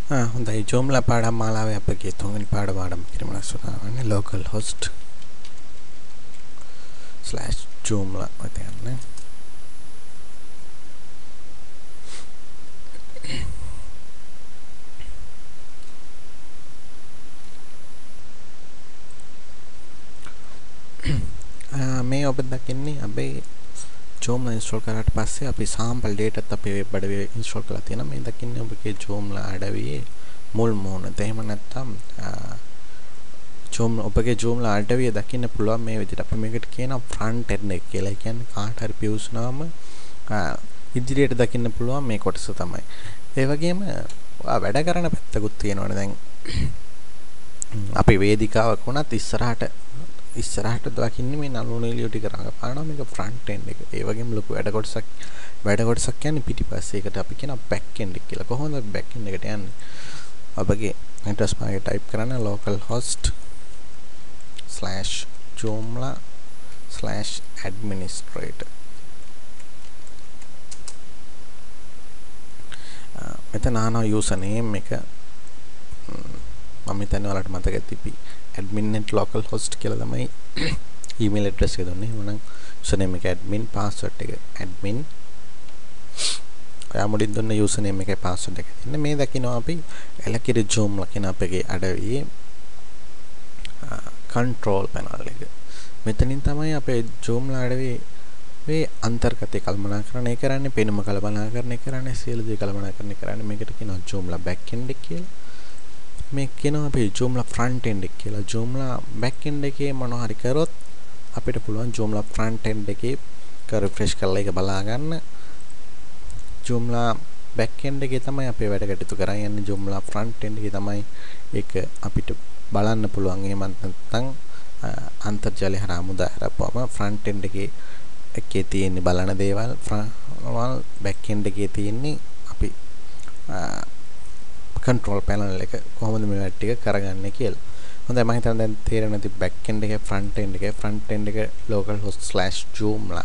හොඳයි Joomla පාඩම් මාලාවේ අපගේ තුන්වෙනි පාඩම ආරම්භ කිරීම ලස්සනවන්නේ localhost/joomla මත යන්නේ. මේ ඔබ දකින්නේ අපේ Joomla install කරාට පස්සේ අපි sample data එකත් අපේ web අඩවියේ install කරලා තියෙනවා. මේ දකින්නේ ඔබගේ Joomla අඩවියේ මුල් මුහුණ. එහෙම නැත්නම් ඔබගේ Joomla අඩවිය දකින්න පුළුවන් මේ විදිහට. අපි මේකට කියනවා front end එක කියලා. ඒ කියන්නේ කාට හරි පියුස්නාම ඉදිරියට දකින්න පුළුවන් මේ කොටස තමයි. ඒ වගේම වැඩ කරන පැත්තකුත් තියෙනවනේ. දැන් අපි වේදිකාවක් වුණත් ඉස්සරහට දකින්නේ මේ නළු නිළිය ටික රඟපානවා. මේක front end එක. ඒ වගේම ලොකු වැඩ කොටසක් කියන්නේ පිටිපස්සේ. ඒකට අපි කියනවා back end එක කියලා. කොහොමද back end එකට යන්නේ? ඔබගේ address bar එක type කරන්න localhost/joomla/administrator. මෙතන ආන username එක මම හිතන්නේ ඔයාලට මතක ඇති admin@localhost කියලා තමයි email address එක දුන්නේ. එහෙනම් username එක admin, password එක admin. ඔයා මුලින් දුන්න username එකයි password එකයි. ඉතින් මේ දකිනවා අපි එලකිරි Joomla කියන අපේ අඩවියේ control panel එක. මෙතනින් තමයි අපේ Joomla අඩවියේ අන්තර්ගතය කළමනාකරණය කරන්නේ, පෙනුම කළමනාකරණය කරන්නේ, සියලු දේ කළමනාකරණය කරන්නේ. මේකට කියනවා Joomla back end එක කියලා. මේ කියනවා අපි Joomla front end එක කියලා. Joomla back end එකේ මොනවා හරි කරොත් අපිට පුළුවන් Joomla front end එකේ refresh කරලා ඒක බලා ගන්න. Joomla back end එකේ තමයි අපේ වැඩ කටයුතු කරන් යන්නේ. Joomla front end එකේ තමයි ඒක අපිට බලන්න පුළුවන්. එහෙම නැත්නම් අන්තර්ජාලය හරහා මුදා හරපුවම front end එකේ තියෙන බලන දේවල් back end එකේ තියෙන්නේ අපි control panel එක කොහොමද මේ වැඩ ටික කරගන්නේ කියලා. හොඳයි මම හිතන්නේ දැන් තේරෙන්නේ නැති back end එකේ front end එක localhost/joomla.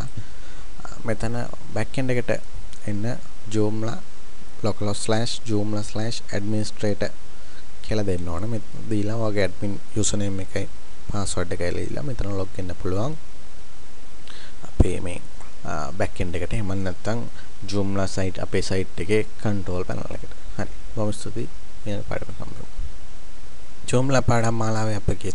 මෙතන back end එකට එන්න Joomla localhost/joomla/administrator කියලා දෙන්න ඕන. මේ දීලා ඔයගේ admin username එකයි password එකයි දීලා මෙතන log වෙන්න පුළුවන්. අපේ මේ back end එකට එහෙම නැත්නම් Joomla site අපේ site එකේ control panel එකට. හරි. බොහොම ස්තුතියි. මේ පාඩම සම්පූර්ණ. Joomla පාඩම් මාලාවේ අපගේ